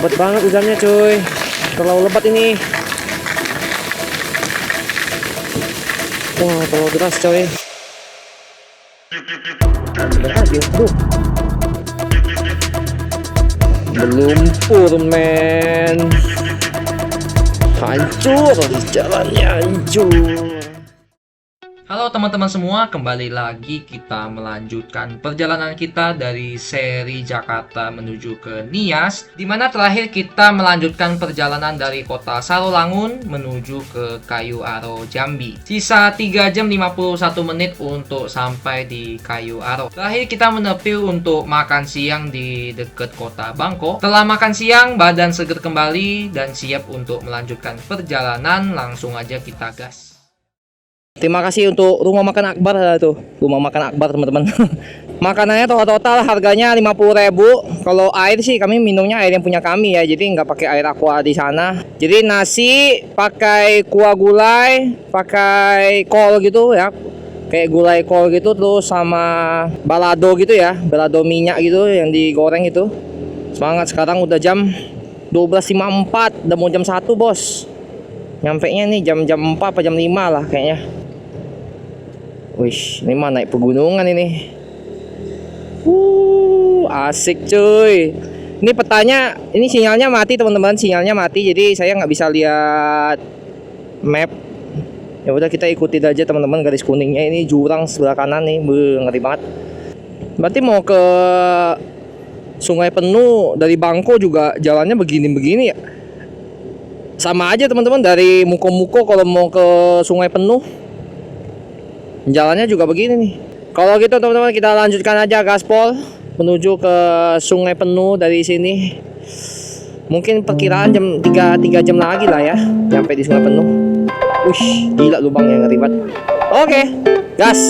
Lebat banget hujannya cuy. Terlalu lebat ini. Wah, terlalu deras coy. Aduh. Melumpur men. Hancur, jalannya hancur. Halo teman-teman semua, kembali lagi kita melanjutkan perjalanan kita dari seri Jakarta menuju ke Nias, dimana terakhir kita melanjutkan perjalanan dari kota Sarolangun menuju ke Kayu Aro, Jambi. Sisa 3 jam 51 menit untuk sampai di Kayu Aro. Terakhir kita menepi untuk makan siang di dekat kota Bangko. Setelah makan siang, badan seger kembali dan siap untuk melanjutkan perjalanan. Langsung aja kita gas. Terima kasih untuk rumah makan Akbar tuh. Rumah makan Akbar teman-teman. Makanannya total harganya 50.000. Kalau air sih kami minumnya air yang punya kami ya. Jadi nggak pakai air aqua di sana. Jadi nasi pakai kuah gulai, pakai kol gitu ya. Kayak gulai kol gitu, terus sama balado gitu ya. Balado minyak gitu yang digoreng itu. Semangat, sekarang udah jam 12.54, udah mau jam 1 bos. Nyampenya nih jam 4 apa jam 5 lah kayaknya. Wih, ini mah naik pegunungan ini. Asik cuy. Ini petanya, ini sinyalnya mati teman-teman, sinyalnya mati, jadi saya nggak bisa lihat map. Ya udah kita ikutin aja teman-teman garis kuningnya. Ini jurang sebelah kanan nih, ngeri banget. Berarti mau ke Sungai Penuh dari Bangko juga jalannya begini-begini ya. Sama aja teman-teman dari Muko-Muko kalau mau ke Sungai Penuh. Jalannya juga begini nih. Kalau gitu teman-teman kita lanjutkan aja gaspol menuju ke Sungai Penuh dari sini. Mungkin perkiraan jam 3 jam lagi lah ya sampai di Sungai Penuh. Gila lubangnya ngeri banget. Oke, gas.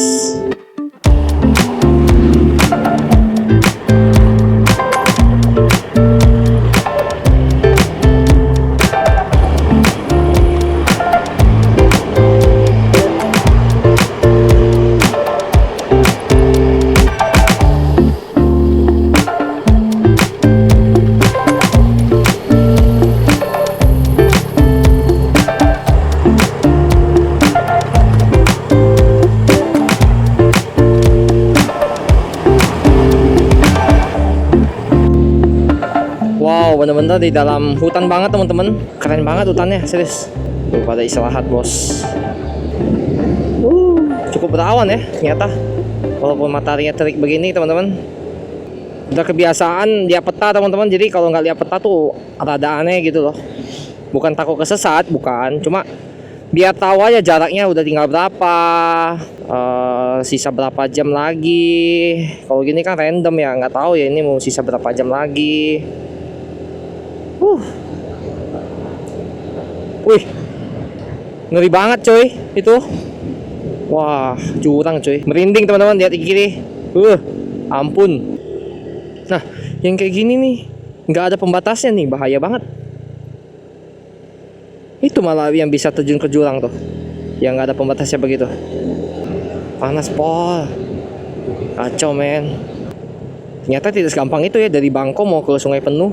Wow, bener-bener di dalam hutan banget teman-teman. Keren banget hutannya, serius. Tuh pada istirahat bos. Cukup berawan ya ternyata. Walaupun mataharinya terik begini teman-teman. Udah kebiasaan lihat peta teman-teman. Jadi kalau nggak lihat peta tuh rada aneh gitu loh. Bukan takut kesesat, bukan. Cuma biar tahu aja jaraknya udah tinggal berapa, sisa berapa jam lagi. Kalau gini kan random ya, nggak tahu ya ini mau sisa berapa jam lagi. Wih, ngeri banget coy itu. Wah, jurang coy, merinding teman-teman, lihat di kiri. Ampun. Nah, yang kayak gini nih nggak ada pembatasnya nih, bahaya banget. Itu malah yang bisa terjun ke jurang tuh, yang nggak ada pembatasnya begitu. Panas pol, kacau men. Ternyata tidak segampang itu ya dari Bangko mau ke Sungai Penuh,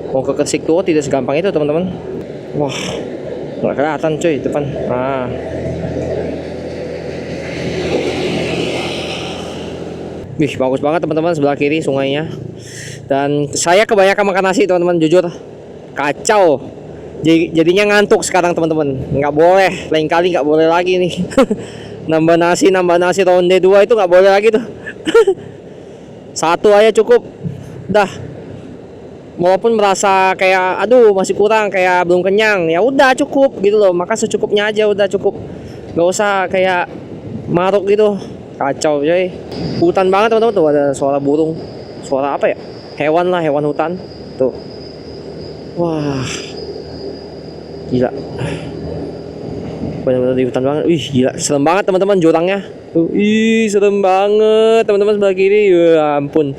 mau ke Kresik Tua tidak segampang itu teman-teman. Wah, nggak kelihatan cuy depan. Nah, wih bagus banget teman-teman sebelah kiri sungainya. Dan saya kebanyakan makan nasi teman-teman, jujur kacau. Jadinya ngantuk sekarang teman-teman. Nggak boleh, lain kali nggak boleh lagi nih. nambah nasi ronde 2 itu nggak boleh lagi tuh. Satu aja cukup. Dah. Walaupun merasa kayak aduh masih kurang, kayak belum kenyang, ya udah cukup gitu loh, makan secukupnya aja udah cukup, nggak usah kayak maruk gitu. Kacau coy, hutan banget teman-teman. Tuh ada suara burung, suara apa ya, hewan lah, hewan hutan tuh. Wah gila, bener-bener di hutan banget. Wih gila, serem banget teman-teman jurangnya tuh. Serem banget teman-teman sebelah kiri. Ya ampun,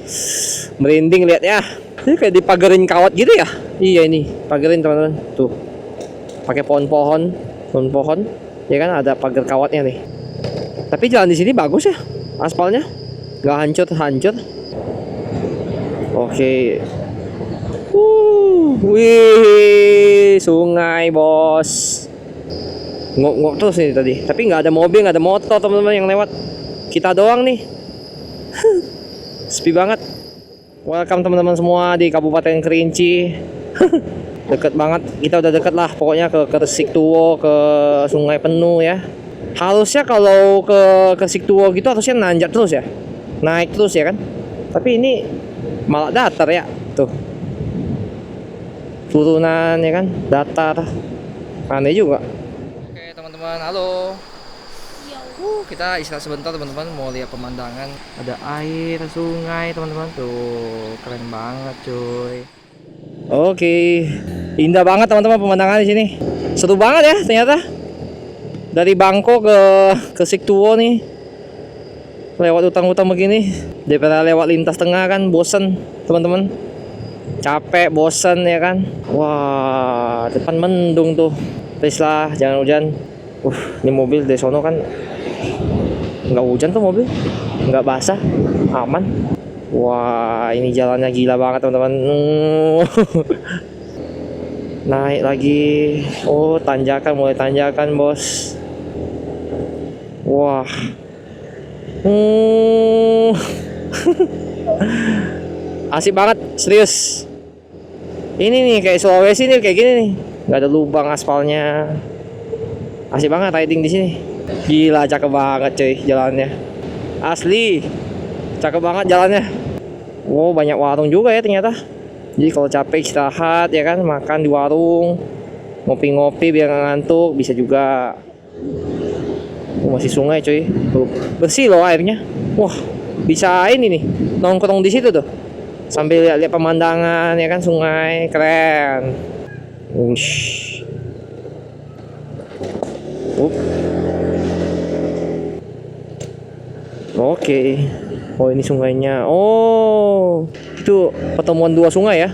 merinding lihat ya. Ini kayak dipagerin kawat gitu ya. Iya ini pagerin teman-teman. Tuh pakai pohon-pohon ya kan, ada pagar kawatnya nih. Tapi jalan di sini bagus ya, aspalnya nggak hancur. Oke. Wih, sungai bos. Ngok-ngok terus nih tadi. Tapi nggak ada mobil, nggak ada motor teman-teman yang lewat. Kita doang nih. Sepi banget. Welcome teman-teman semua di Kabupaten Kerinci. Deket banget, kita udah deket lah. Pokoknya ke Siktuo, ke Sungai Penuh ya. Harusnya kalau ke Siktuo gitu harusnya nanjak terus ya, naik terus ya kan. Tapi ini malah datar ya, tuh. Turunan ya kan, datar. Aneh juga. Oke teman-teman, halo. Kita istirahat sebentar teman-teman, mau lihat pemandangan. Ada air, sungai teman-teman. Tuh, keren banget cuy. Oke, indah banget teman-teman pemandangan di sini. Seru banget ya ternyata. Dari Bangko ke Siktuo nih. Lewat utang-utang begini, daripada lewat lintas tengah kan bosen teman-teman. Capek, bosen ya kan. Wah, depan mendung tuh. Please lah, jangan hujan. Ini mobil dari sono kan nggak hujan tuh mobil, nggak basah, aman. Wah, ini jalannya gila banget teman-teman. Naik lagi. Oh, tanjakan, mulai tanjakan bos. Wah. Asik banget, serius. Ini nih kayak Sulawesi nih, kayak gini nih. Nggak ada lubang aspalnya. Asik banget riding di sini. Gila, cakep banget cuy jalannya. Asli. Cakep banget jalannya. Wow, banyak warung juga ya ternyata. Jadi kalau capek istirahat ya kan, makan di warung, ngopi-ngopi biar nggak ngantuk, bisa juga. Masih sungai cuy. Tuh, bersih loh airnya. Wah, bisa ini nih, nongkrong di situ tuh. Sambil lihat-lihat pemandangan ya kan, sungai, keren. Wush. Oke. Oh, ini sungainya. Oh, itu pertemuan dua sungai ya.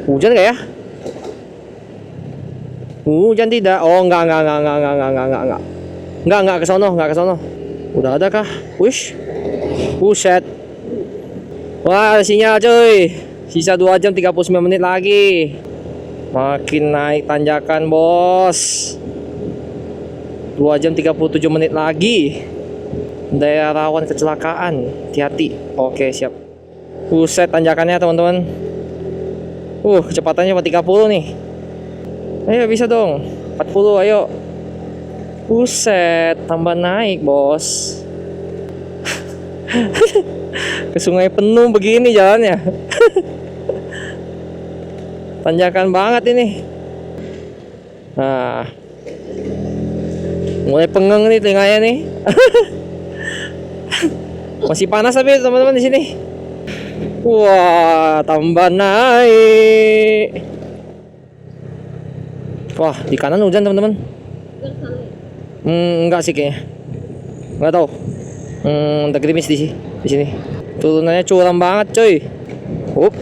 Hujan nggak ya? Hujan tidak? Oh, enggak. Enggak ke sono. Udah ada kah? Wish. Buset. Wah, ada sinyal cuy. Sisa 2 jam 39 menit lagi. Makin naik tanjakan, bos. 2 jam 37 menit lagi. Daerah rawan kecelakaan, hati-hati. Oke, siap. Buset tanjakannya teman-teman. Kecepatannya 30 nih. Ayo bisa dong. 40, ayo. Buset, tambah naik, bos. Ke Sungai Penuh begini jalannya. Tanjakan banget ini. Nah, mulai pengeng nih telinganya nih. Masih panas tapi teman-teman di sini. Wah, tambah naik. Wah, di kanan hujan teman-teman. Enggak sih kayaknya. Enggak tahu. Udah gerimis di sini. Turunannya curam banget, coy. Up.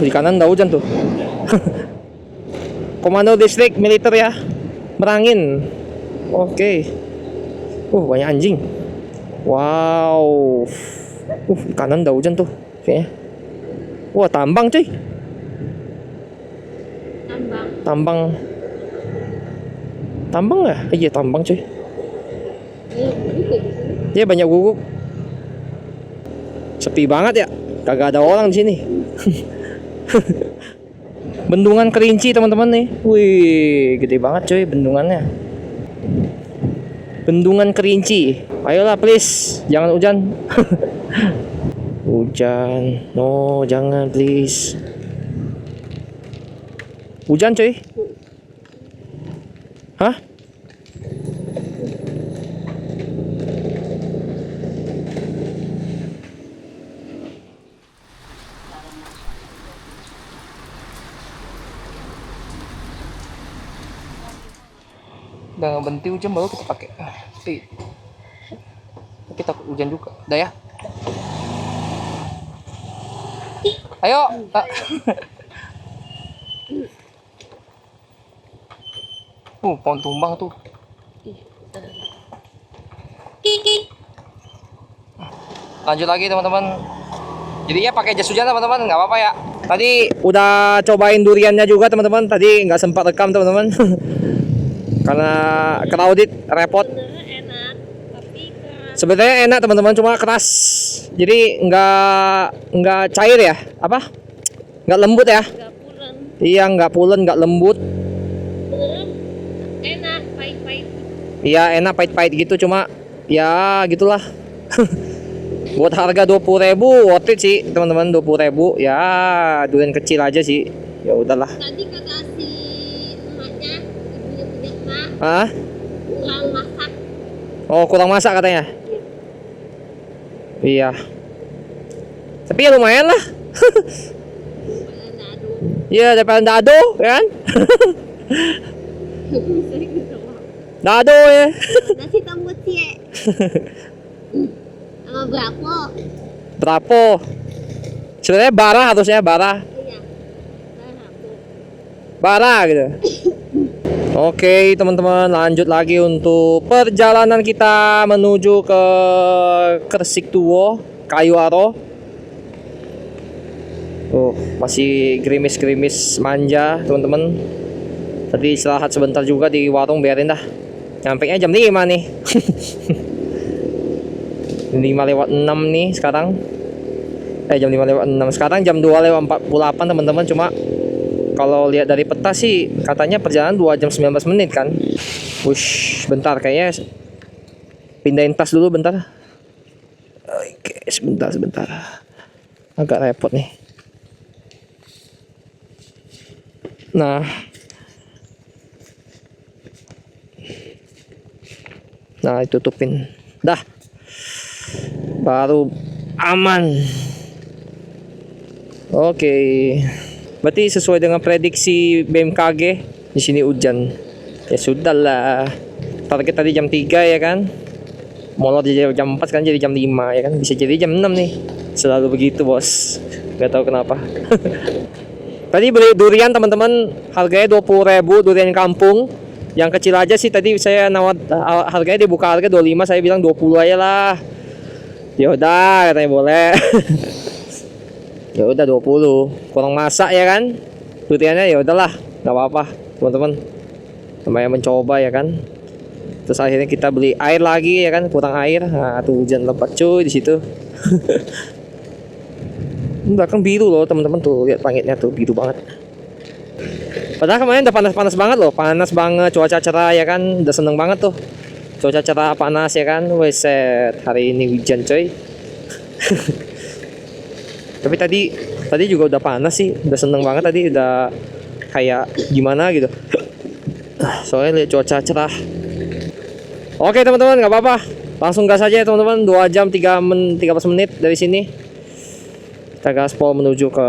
Di kanan ada hujan tuh. Komando distrik militer ya, Merangin. Oke. Banyak anjing. Wow. Kanan ada hujan tuh kayaknya. Wah, tambang cuy. Tambang nggak? Iya, tambang cuy. Iya, banyak guguk. Sepi banget ya, kagak ada orang di sini. Bendungan Kerinci teman-teman nih. Wih, gede banget cuy bendungannya. Bendungan Kerinci. Ayolah please, jangan hujan. Hujan. No, jangan please. Hujan cuy. Hah? Udah berhenti hujan baru kita pakai. Kita hujan juga. Udah ya. Ayo. Pohon tumbang tuh. Lanjut lagi teman-teman. Jadi ya pakai jas hujan teman-teman, nggak apa-apa ya. Tadi udah cobain duriannya juga teman-teman. Tadi nggak sempat rekam teman-teman. Karena crowded, repot. Sebenarnya enak teman-teman, cuma keras. Jadi nggak cair ya, apa? Nggak lembut ya? Iya, nggak pulen, nggak lembut. Enak, pahit-pahit. Iya, enak pahit-pahit gitu, cuma ya gitulah. Buat harga 20.000 worth it sih teman-teman, 20.000 ya, durian kecil aja sih. Ya udahlah. Tadi kata si emaknya, ibunya punya emak, Ah? kurang masak. Oh, kurang masak katanya. Iya. Tapi ya lumayan lah. Dado. Iya, daripada dado, ya kan? Dado ya. Nasi tambut sih. Sama berapa? Berapa? Sebenarnya bara harusnya bara. Iya. Berapa? Bara gitu. Oke teman-teman, lanjut lagi untuk perjalanan kita menuju ke Kresik Tuwo, Kayu Aro. Masih gerimis-gerimis manja teman-teman. Tadi istirahat sebentar juga di warung, biarin dah. Nyampenya jam 5 nih. 5:06 nih sekarang. Jam 5:06 sekarang, jam 2:48 teman-teman. Cuma kalau lihat dari peta sih katanya perjalanan 2 jam 19 menit kan. Wush, bentar kayaknya pindahin tas dulu bentar. Oke, sebentar. Agak repot nih. Nah, ditutupin. Dah. Baru aman. Oke. Berarti sesuai dengan prediksi BMKG, di sini hujan. Ya sudahlah. Target tadi jam 3 ya kan. Molor jadi jam 4 kan, jadi jam 5 ya kan. Bisa jadi jam 6 nih. Selalu begitu, Bos. Gak tahu kenapa. Tadi beli durian teman-teman, harganya 20.000, durian kampung. Yang kecil aja sih tadi saya nawar, harganya dibuka harga 25, saya bilang 20 aja lah. Ya udah, katanya boleh. Ya udah 20, kurang masak ya kan. Duriannya ya udahlah, nggak apa-apa teman-teman. Namanya mencoba ya kan. Terus akhirnya kita beli air lagi ya kan, kurang air. Nah, tuh hujan lebat cuy di situ. Belakang biru loh teman-teman, tuh lihat langitnya tuh biru banget. Padahal kemarin udah panas-panas banget loh, panas banget, cuaca cerah ya kan, udah seneng banget tuh. Cuaca cerah panas ya kan, weset, hari ini hujan coy. Tapi tadi juga udah panas sih, udah seneng banget tadi, udah kayak gimana gitu. Soalnya lihat cuaca cerah. Oke teman-teman, nggak apa-apa, langsung gas aja ya teman-teman. 2 jam 13 menit dari sini. Kita gaspol menuju ke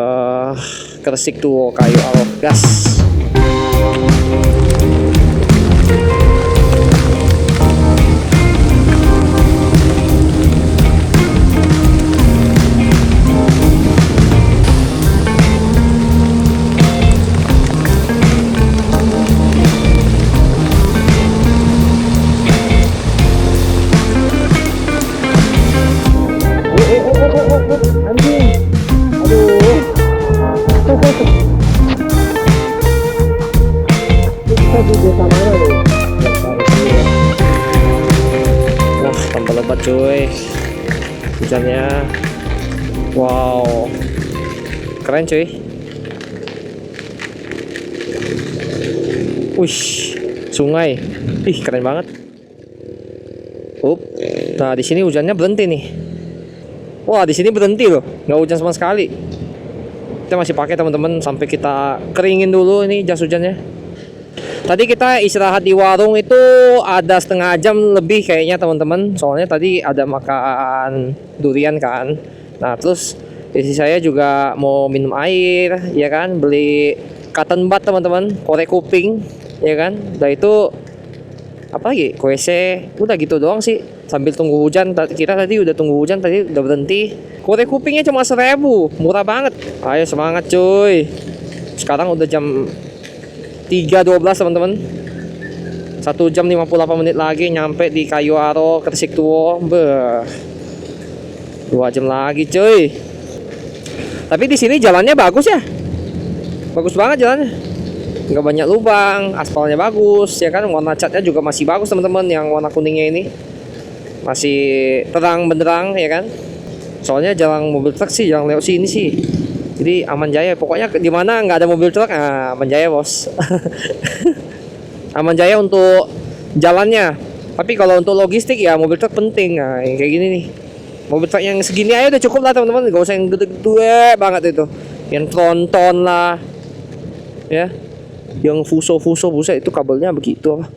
Kresik Tuwo, Kayu Aro. Gas. Wah, tambah lebat cuy hujannya. Wow, keren cuy. Wish, sungai. Ih, keren banget. Nah, di sini hujannya berhenti nih. Wah, di sini berhenti loh, nggak hujan sama sekali. Kita masih pakai teman-teman sampai kita keringin dulu ini jas hujannya. Tadi kita istirahat di warung itu ada setengah jam lebih kayaknya teman-teman. Soalnya tadi ada makan durian kan. Nah terus istri saya juga mau minum air ya kan. Beli cotton bud teman-teman, korek kuping ya kan. Udah itu apa lagi, KWC, udah gitu doang sih. Sambil tunggu hujan, kita tadi udah tunggu hujan, tadi udah berhenti. Korek kupingnya cuma 1.000, murah banget. Ayo semangat cuy. Sekarang udah jam 3.12 teman-teman. 1 jam 58 menit lagi nyampe di Kayu Aro Gresik Tuo. 2 jam lagi cuy. Tapi di sini jalannya bagus ya. Bagus banget jalannya. Nggak banyak lubang, aspalnya bagus ya kan. Warna catnya juga masih bagus teman-teman. Yang warna kuningnya ini masih terang benderang ya kan. Soalnya jarang mobil truk sih yang lewat sini sih. Jadi aman jaya. Pokoknya di mana nggak ada mobil truk, aman jaya bos. Aman jaya untuk jalannya. Tapi kalau untuk logistik ya mobil truk penting. Nah, yang kayak gini nih. Mobil truk yang segini aja udah cukup lah teman-teman. Gak usah yang gede-gede banget itu. Yang tronton lah. Ya. Yang fuso buset itu kabelnya begitu apa.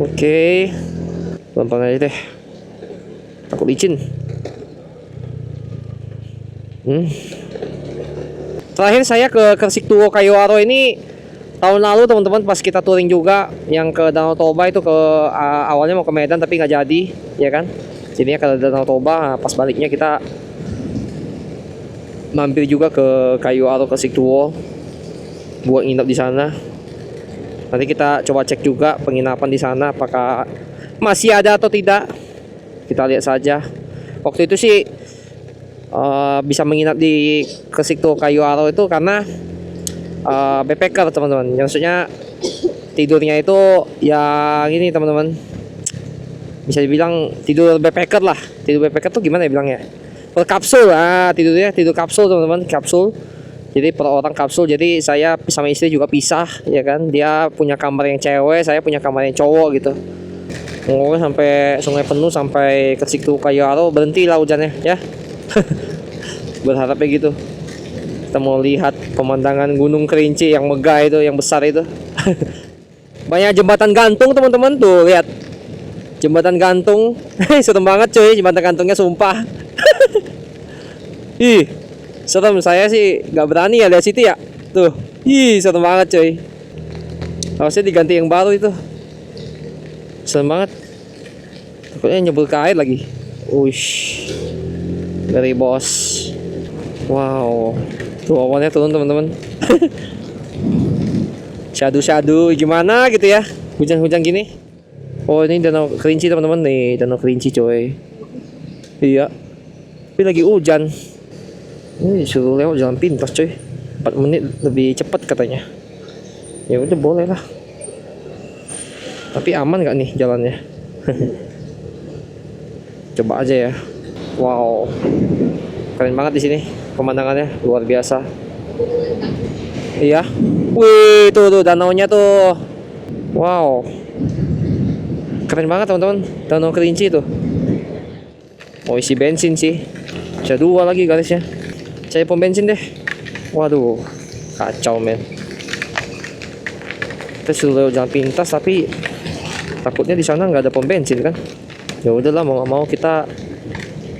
Oke. Pelan-pelan aja deh. Takut licin. Terakhir saya ke Gresik Tuo Kayu Aro ini tahun lalu teman-teman, pas kita touring juga yang ke Danau Toba itu awalnya mau ke Medan tapi nggak jadi ya kan. Jadinya ke Danau Toba. Pas baliknya kita mampir juga ke Kayu Aro Gresik Tuo buat nginep di sana. Nanti kita coba cek juga penginapan di sana apakah masih ada atau tidak. Kita lihat saja. Waktu itu sih bisa menginap di Gresik Tuo Kayu Aro itu karena backpacker teman-teman. Maksudnya tidurnya itu yang ini teman-teman. Bisa dibilang tidur backpacker lah. Tidur backpacker tuh gimana ya bilangnya? Per kapsul. Tidurnya tidur kapsul teman-teman, kapsul. Jadi per orang kapsul. Jadi saya sama istri juga pisah ya kan. Dia punya kamar yang cewek, saya punya kamar yang cowok gitu. Ngomongnya sampai sungai penuh, sampai Gresik Tuo Kayu Aro berhenti lah hujannya ya. Berharapnya gitu. Kita mau lihat pemandangan Gunung Kerinci yang megah itu, yang besar itu. Banyak jembatan gantung teman-teman tuh, lihat. Jembatan gantung. Serem banget cuy, jembatan gantungnya sumpah. Ih, serem. Saya sih nggak berani ya lihat situ ya. Tuh, ih serem banget cuy. Harusnya diganti yang baru itu. Serem banget. Takutnya nyebur ke air lagi. Uish. Dari bos. Wow. Tuh awannya turun teman-teman. Syadu gimana gitu ya. Hujan-hujan gini. Oh ini Danau Kerinci teman-teman nih. Danau Kerinci coy. Iya. Tapi lagi hujan. Ini suruh lewat jalan pintas coy. 4 menit lebih cepat katanya. Ya udah boleh lah. Tapi aman gak nih jalannya? Coba aja ya. Wow, keren banget di sini pemandangannya, luar biasa. Iya, wih tuh danaunya tuh. Wow, keren banget teman-teman, Danau Kerinci tuh. Mau isi bensin sih, bisa 2 lagi garisnya. Cari pom bensin deh. Waduh, kacau men. Kita sudah jalan pintas tapi takutnya di sana nggak ada pom bensin kan. Ya udahlah, mau nggak mau kita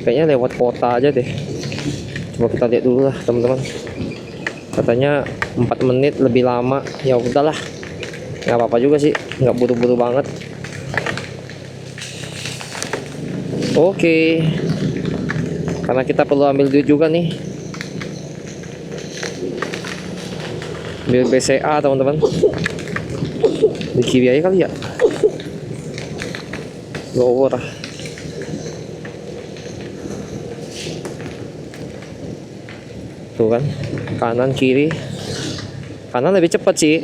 kayaknya lewat kota aja deh. Coba kita lihat dulu lah teman-teman. Katanya 4 menit lebih lama. Ya udahlah, nggak apa-apa juga sih, nggak buru-buru banget. Oke. Karena kita perlu ambil duit juga nih. Ambil BCA teman-teman. Di kiri aja kali ya. Lower lah. Tuh kan, kanan kiri. Kanan lebih cepat sih.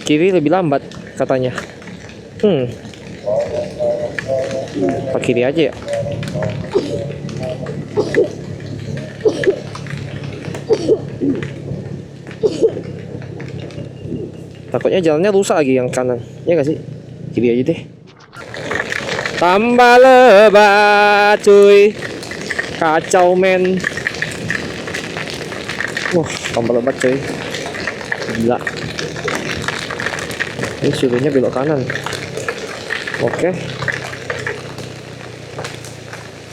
Kiri lebih lambat katanya. Pak kiri aja ya. Takutnya jalannya rusak lagi yang kanan. Ya gak sih? Kiri aja deh. Tambah lebat cuy. Kacau men. Wah, tambah lebat cuy. Gila. Ini suruhnya belok kanan. Oke.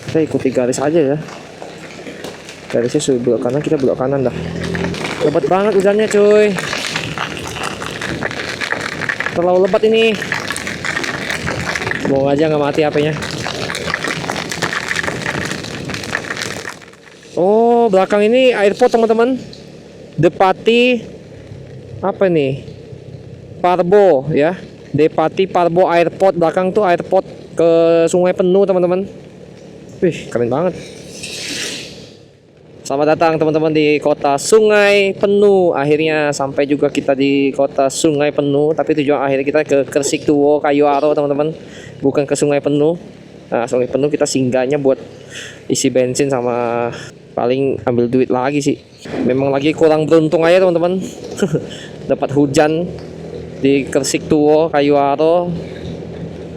Kita ikuti garis aja ya. Garisnya suruh belok kanan, kita belok kanan dah. Lebat banget hujannya cuy. Terlalu lebat ini. Bohong aja nggak mati HP-nya. Oh, belakang ini airport teman-teman. Depati apa nih? Parbo ya. Depati Parbo Airport, belakang tuh airport ke Sungai Penuh teman-teman. Wih, keren banget. Selamat datang teman-teman di kota Sungai Penuh. Akhirnya sampai juga kita di kota Sungai Penuh. Tapi tujuan akhir kita ke Kersiktuwo, Kayu Aro teman-teman. Bukan ke Sungai Penuh. Nah, Sungai Penuh kita singgahnya buat isi bensin sama paling ambil duit lagi sih. Memang lagi kurang beruntung aja teman-teman. Dapat hujan di Kersiktuwo, Kayu Aro,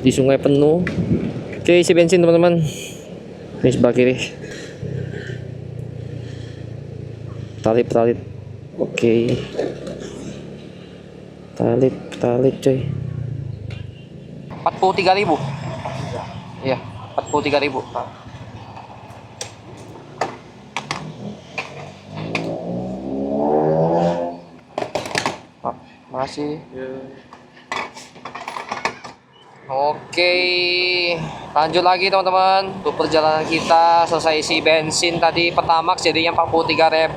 di Sungai Penuh. Oke, isi bensin teman-teman. Ini sebelah kiri. Talip. Oke. Talip coy. 43.000. Iya, 43.000. Makasih. Oke, lanjut lagi teman-teman. Untuk perjalanan kita selesai isi bensin tadi Pertamax jadinya 43.000.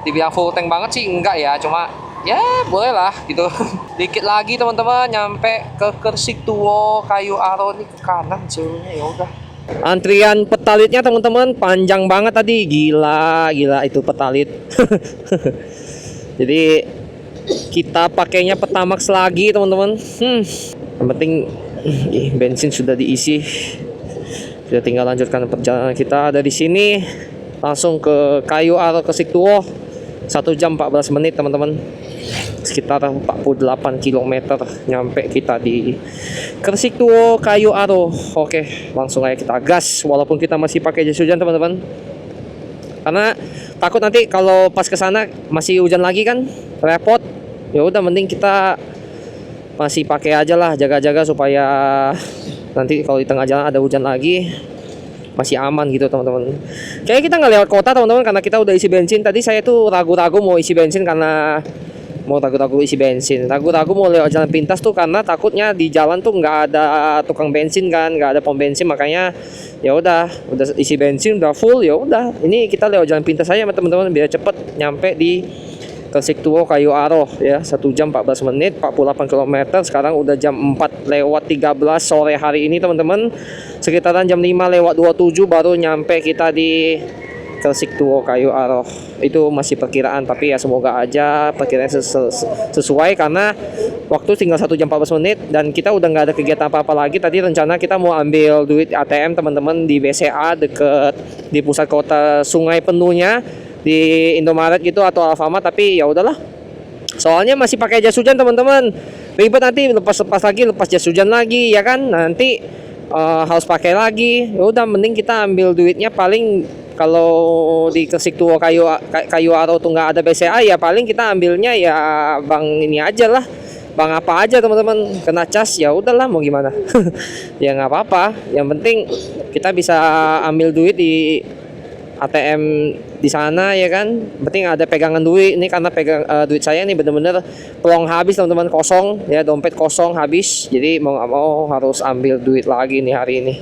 Dibilang full tank banget sih enggak ya, cuma ya boleh lah gitu. Dikit lagi teman-teman nyampe ke Kersiktuwo, Kayu Aro nih ke kanan seluruhnya ya udah. Antrian petalitnya teman-teman panjang banget tadi, gila itu petalit. Jadi kita pakainya Pertamax lagi teman-teman. Yang penting bensin sudah diisi. Kita tinggal lanjutkan perjalanan kita dari sini langsung ke Kayu Aro Kersiktuwo. 1 jam 14 menit teman-teman. Sekitar 48 km nyampe kita di Kersiktuwo, Kayu Aro. Oke, langsung aja kita gas walaupun kita masih pakai jas hujan teman-teman. Karena takut nanti kalau pas ke sana masih hujan lagi kan repot. Ya udah mending kita masih pakai aja lah, jaga-jaga supaya nanti kalau di tengah jalan ada hujan lagi masih aman gitu teman-teman. Kayaknya kita nggak lewat kota teman-teman karena kita udah isi bensin. Tadi saya tuh ragu-ragu mau isi bensin karena ragu-ragu mau lewat jalan pintas tuh karena takutnya di jalan tuh nggak ada tukang bensin kan, nggak ada pom bensin. Makanya ya udah isi bensin udah full, ya udah ini kita lewat jalan pintas aja teman-teman biar cepet nyampe di Kersiktuwo, Kayu Aro ya. 1 jam 14 menit 48 km. Sekarang udah jam 4:13 sore hari ini teman-teman. Sekitaran jam 5:27 baru nyampe kita di Kersiktuwo, Kayu Aro. Itu masih perkiraan tapi ya semoga aja perkiraan sesuai karena waktu tinggal 1 jam 14 menit dan kita udah nggak ada kegiatan apa-apa lagi. Tadi rencana kita mau ambil duit ATM teman-teman di BCA deket di pusat kota Sungai Penuhnya di Indomaret gitu atau Alfamart, tapi ya udahlah. Soalnya masih pakai jas hujan teman-teman. Ribet nanti lepas jas hujan lagi ya kan. Nanti harus pakai lagi. Ya udah mending kita ambil duitnya paling kalau di Kersiktuwo Kayu Aro tuh nggak ada BCA ya paling kita ambilnya ya bank ini aja lah. Bang apa aja teman-teman kena cas ya udahlah mau gimana. Ya nggak apa-apa. Yang penting kita bisa ambil duit di ATM di sana ya kan. Penting ada pegangan duit. Ini karena duit saya nih bener-bener pelong habis teman-teman, kosong ya, dompet kosong habis. Jadi mau nggak mau harus ambil duit lagi nih hari ini.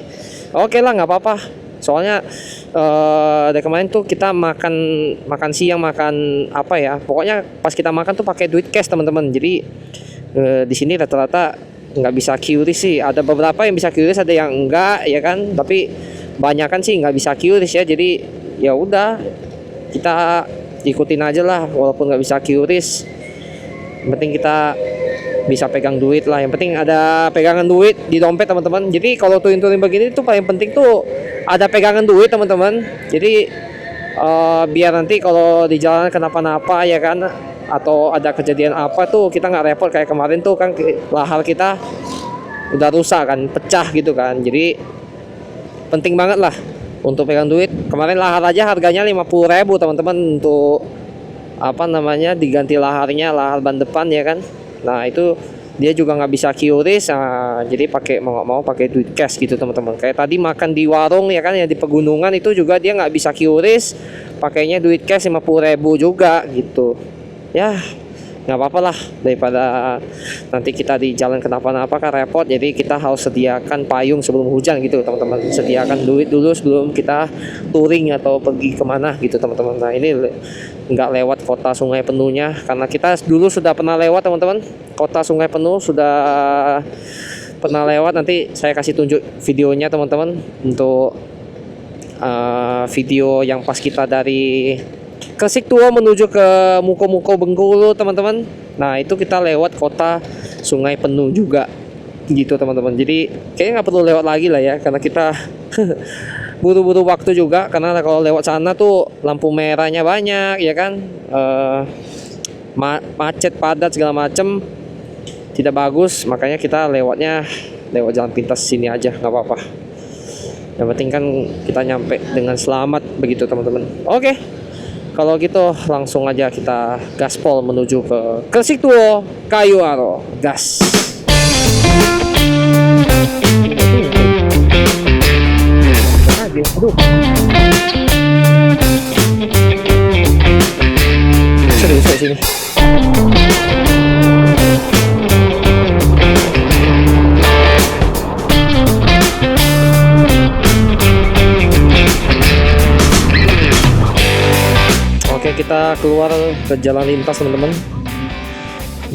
Oke lah nggak apa-apa. Soalnya dari kemarin tuh kita makan siang makan apa ya. Pokoknya pas kita makan tuh pakai duit cash teman-teman. Jadi di sini rata-rata nggak bisa QRIS sih. Ada beberapa yang bisa QRIS, ada yang enggak ya kan. Tapi banyak kan sih nggak bisa QRIS ya. Jadi ya udah kita ikutin aja lah walaupun nggak bisa QRIS. Yang penting kita bisa pegang duit lah. Yang penting ada pegangan duit di dompet teman-teman. Jadi kalau touring begini tuh paling penting tuh ada pegangan duit teman-teman. Jadi biar nanti kalau di jalan kenapa-napa ya kan atau ada kejadian apa tuh kita nggak repot kayak kemarin tuh kan lahar kita udah rusak kan, pecah gitu kan. Jadi penting banget lah untuk pegang duit. Kemarin lahar aja harganya 50.000 teman-teman untuk apa namanya diganti laharnya, lahar ban depan ya kan. Nah itu dia juga nggak bisa QRIS, jadi mau nggak mau pakai duit cash gitu teman-teman. Kayak tadi makan di warung ya kan yang di pegunungan itu juga dia nggak bisa QRIS, pakainya duit cash 50.000 juga gitu. Ya nggak apa-apa lah, daripada nanti kita di jalan kenapa-napa kan repot. Jadi kita harus sediakan payung sebelum hujan gitu teman-teman, sediakan duit dulu sebelum kita touring atau pergi kemana gitu teman-teman. Nah ini nggak lewat kota Sungai Penuhnya, karena kita dulu sudah pernah lewat teman-teman, kota Sungai Penuh sudah pernah lewat. Nanti saya kasih tunjuk videonya teman-teman, untuk video yang pas kita dari Gresik Tua menuju ke Muko Bengkulu teman-teman. Nah itu kita lewat kota Sungai Penuh juga gitu teman-teman. Jadi kayaknya nggak perlu lewat lagi lah ya, karena kita buru-buru waktu juga. Karena kalau lewat sana tuh lampu merahnya banyak ya kan, macet padat segala macem, tidak bagus. Makanya kita lewatnya lewat jalan pintas sini aja, nggak apa-apa. Yang penting kan kita nyampe dengan selamat begitu teman-teman. Oke, kalau gitu langsung aja kita gaspol menuju ke Gresik Tua Kayuaro. Gas. Serius di sini. Oke, kita keluar ke jalan lintas teman-teman.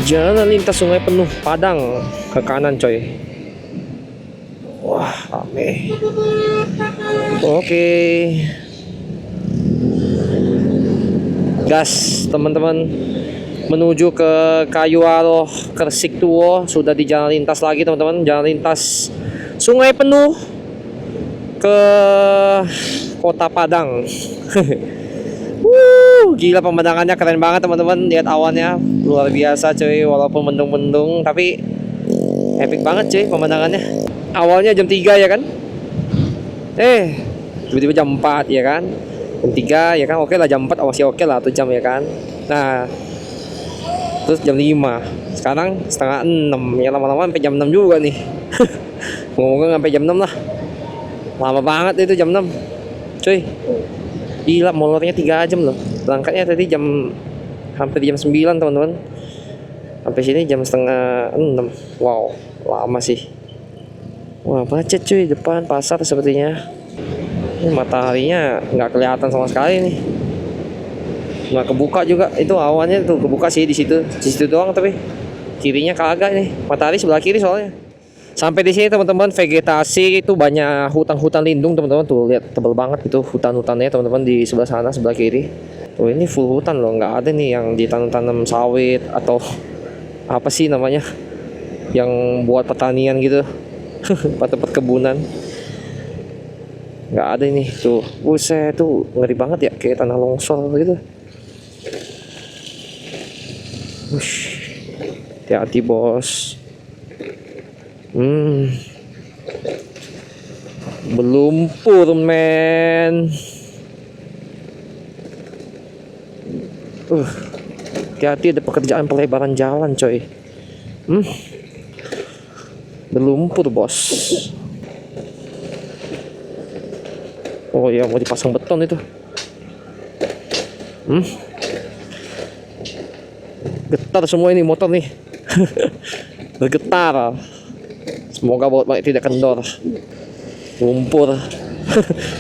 Jalan lintas Sungai Penuh Padang, ke kanan coy. Wah rame. Oke, gas teman-teman, menuju ke Kayuaro Gresik Tua. Sudah di jalan lintas lagi teman-teman, jalan lintas Sungai Penuh ke Kota Padang. Gila pemandangannya keren banget teman-teman. Lihat awannya luar biasa cuy, walaupun mendung-mendung tapi epic banget cuy pemandangannya. Awalnya jam 3 ya kan, tiba-tiba jam 4 ya kan, jam 3 ya kan. Oke lah jam 4 masih oke lah 1 jam ya kan. Nah terus jam 5, sekarang setengah 6 ya, lama-lama sampai jam 6 juga nih. Ngomong sampai jam 6 lah, lama banget itu jam 6 cuy. Gila, molornya 3 jam loh. Berangkatnya tadi hampir jam 9 teman-teman. Sampai sini jam setengah 6. Wow, lama sih. Wah, macet cuy, depan pasar sepertinya. Ini mataharinya nggak kelihatan sama sekali nih. Nggak kebuka juga. Itu awannya tuh kebuka sih di situ. Di situ doang, tapi kirinya kagak nih. Matahari sebelah kiri soalnya. Sampai di sini teman-teman, vegetasi itu banyak hutan-hutan lindung teman-teman. Tuh lihat tebel banget itu hutan-hutannya teman-teman di sebelah sana sebelah kiri. Tuh ini full hutan loh, nggak ada nih yang ditanam-tanam sawit atau apa sih namanya yang buat pertanian gitu. Tempat kebunan nggak ada ini tuh. Buset, tuh ngeri banget ya, kayak tanah longsor gitu. Hati-hati bos. Berlumpur men. Hati-hati, ada pekerjaan pelebaran jalan coy. Berlumpur bos. Oh ya, mau dipasang beton itu. Getar semua ini motor nih. Bergetar. Semoga baut balik tidak kendor. Lumpur.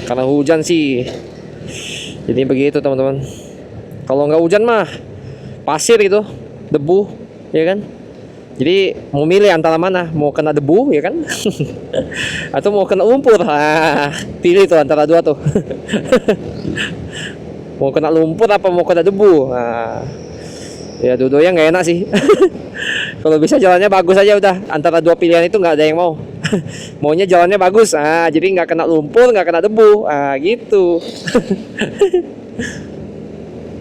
Karena hujan sih. Jadi begitu teman-teman. Kalau nggak hujan mah pasir itu, debu, ya kan? Jadi mau milih antara mana? Mau kena debu ya kan? Atau mau kena lumpur? Pilih tuh antara dua tuh. Mau kena lumpur apa mau kena debu? Ya dua-duanya nggak enak sih. Kalau bisa jalannya bagus aja udah. Antara dua pilihan itu nggak ada yang mau. Maunya jalannya bagus, jadi nggak kena lumpur, nggak kena debu, gitu.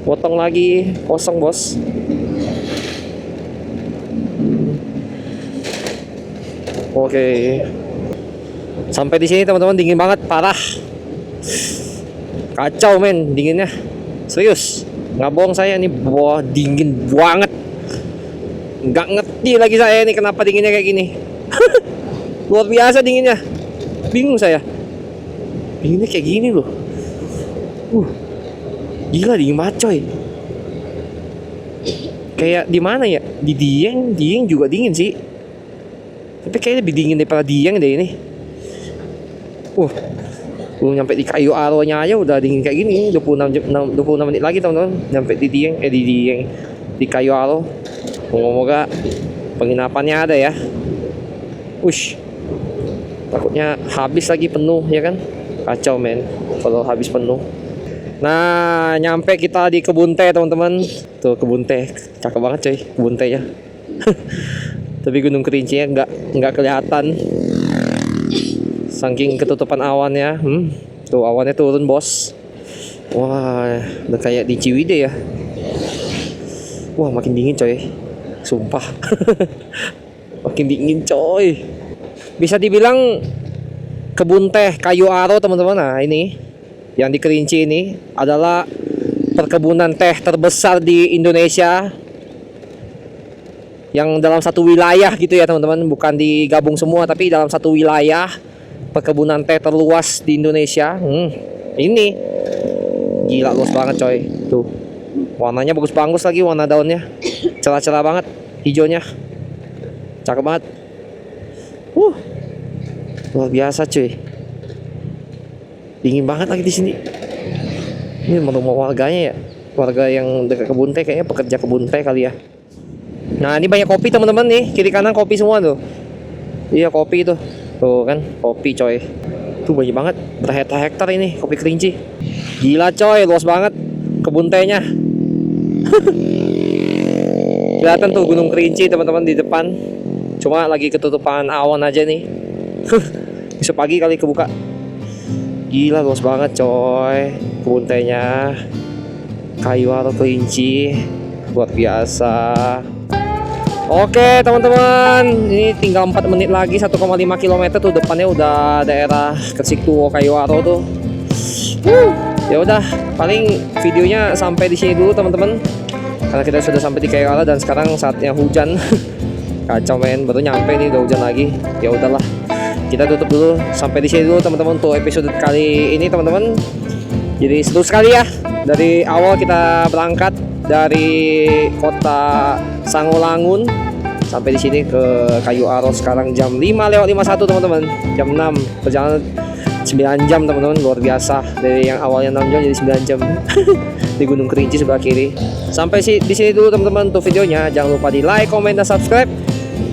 Potong lagi, kosong bos. Oke. Sampai di sini teman-teman, dingin banget, parah. Kacau men, dinginnya. Serius, nggak bohong saya nih, wah dingin banget. Nggak ngerti lagi saya nih kenapa dinginnya kayak gini. Luar biasa dinginnya. Bingung saya. Dinginnya kayak gini loh. Gila dingin banget coy. Kayak di mana ya? Di Dieng juga dingin sih. Tapi kayaknya lebih dingin daripada Dieng deh ini. Belum nyampe di Kayu Aronya aja udah dingin kayak gini. 26 menit lagi teman-teman nyampe di Dieng. Di Kayu Aro. Moga-moga penginapannya ada ya. Takutnya habis lagi penuh ya kan. Kacau men kalau habis penuh. Nah, nyampe kita di kebun teh teman-teman. Tuh kebun teh, cakep banget coy kebun tehnya. Tapi Gunung Kerincinya nggak kelihatan. Saking ketutupan awannya. Tuh awannya turun bos. Wah, udah kayak di Ciwidey ya. Wah, makin dingin coy. Sumpah. Makin dingin coy. Bisa dibilang kebun teh Kayu Aro teman-teman. Nah, ini yang di Kerinci ini adalah perkebunan teh terbesar di Indonesia. Yang dalam satu wilayah gitu ya teman-teman, bukan digabung semua tapi dalam satu wilayah perkebunan teh terluas di Indonesia. Ini gila luas banget coy. Tuh. Warnanya bagus-bagus lagi warna daunnya. Cerah-cerah banget hijaunya. Cakep banget. Luar biasa cuy. Dingin banget lagi di sini. Ini rumah warganya ya. Warga yang dekat kebun teh kayaknya pekerja kebun teh kali ya. Nah, ini banyak kopi teman-teman nih. Kiri kanan kopi semua tuh. Iya, kopi tuh. Tuh kan, kopi coy. Tuh banyak banget. Berhektar-hektar ini kopi Kerinci. Gila coy, luas banget kebun tehnya. Kelihatan tuh Gunung Kerinci teman-teman di depan. Cuma lagi ketutupan awan aja nih. Besok pagi kali kebuka. Gila luas banget coy kebun tehnya. Kayu Aro Kerinci. Luar biasa. Oke teman-teman, ini tinggal 4 menit lagi 1,5 km tuh depannya udah daerah Kresik Tuo Kayu Aro tuh. Ya udah, paling videonya sampai di sini dulu teman-teman. Karena kita sudah sampai di Kayu Aro dan sekarang saatnya hujan. Kacau men, baru nyampe nih udah hujan lagi. Ya udahlah. Kita tutup dulu sampai di sini dulu teman-teman untuk episode kali ini teman-teman. Jadi seru sekali ya. Dari awal kita berangkat dari kota Sangolangun sampai di sini ke Kayu Aro sekarang jam 5:51 teman-teman. Jam 6 perjalanan 9 jam teman-teman, luar biasa. Dari yang awalnya 6 jam jadi 9 jam. Di Gunung Kerinci sebelah kiri. Sampai di sini dulu teman-teman untuk videonya. Jangan lupa di like, comment, dan subscribe.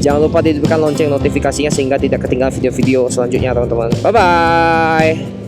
Jangan lupa dihidupkan lonceng notifikasinya sehingga tidak ketinggalan video-video selanjutnya teman-teman. Bye bye.